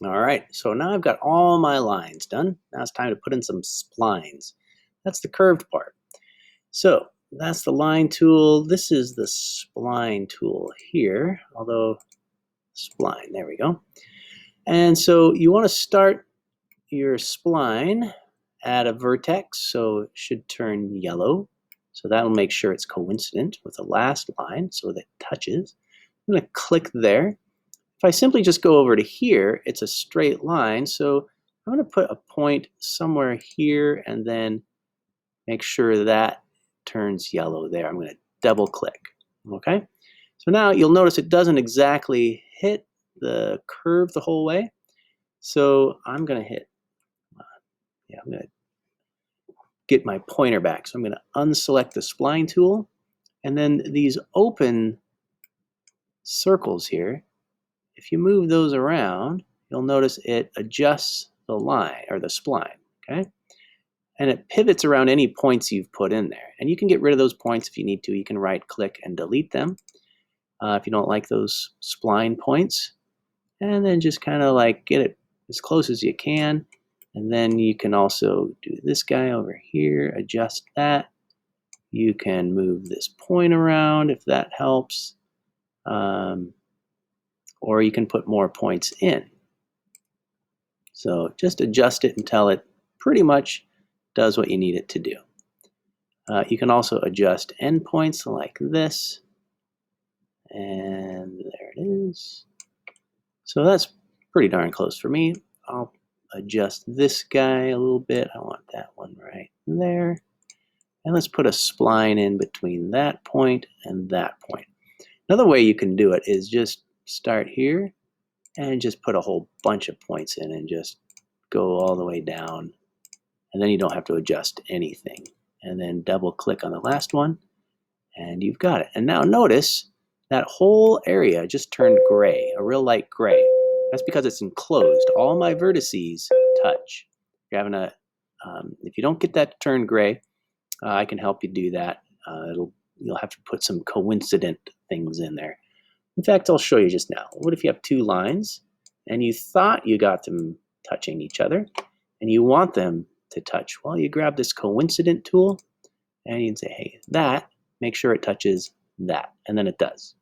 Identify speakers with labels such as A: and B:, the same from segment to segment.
A: All right, so now I've got all my lines done. Now it's time to put in some splines. That's the curved part. So that's the line tool. This is the spline tool here, although spline, there we go. And so you want to start your spline at a vertex, so it should turn yellow. So that'll make sure it's coincident with the last line so that it touches. I'm going to click there. If I simply just go over to here, it's a straight line, so I'm going to put a point somewhere here and then make sure that turns yellow there. I'm going to double click. Okay? So now you'll notice it doesn't exactly hit the curve the whole way. So I'm going to hit, I'm going to get my pointer back. So I'm going to unselect the spline tool, and then these open circles here, if you move those around, you'll notice it adjusts the line or the spline, okay? And it pivots around any points you've put in there. And you can get rid of those points if you need to. You can right click and delete them if you don't like those spline points. And then just kind of like get it as close as you can. And then you can also do this guy over here, adjust that. You can move this point around if that helps. Or you can put more points in. So just adjust it until it pretty much does what you need it to do. You can also adjust endpoints like this. And there it is. So that's pretty darn close for me. I'll adjust this guy a little bit. I want that one right there. And let's put a spline in between that point and that point. Another way you can do it is just start here and just put a whole bunch of points in and just go all the way down. And then you don't have to adjust anything. And then double click on the last one and you've got it. And now notice that whole area just turned gray, a real light gray. That's because it's enclosed. All my vertices touch. If you're having if you don't get that to turn gray, I can help you do that. You'll have to put some coincident things in there. In fact, I'll show you just now. What if you have two lines and you thought you got them touching each other and you want them to touch? Well, you grab this coincident tool and you can say, hey, make sure it touches that, and then it does.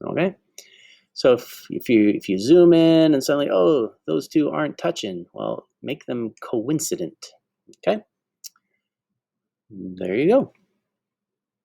A: Okay? So if you zoom in and suddenly, oh, those two aren't touching, well, make them coincident. Okay? There you go.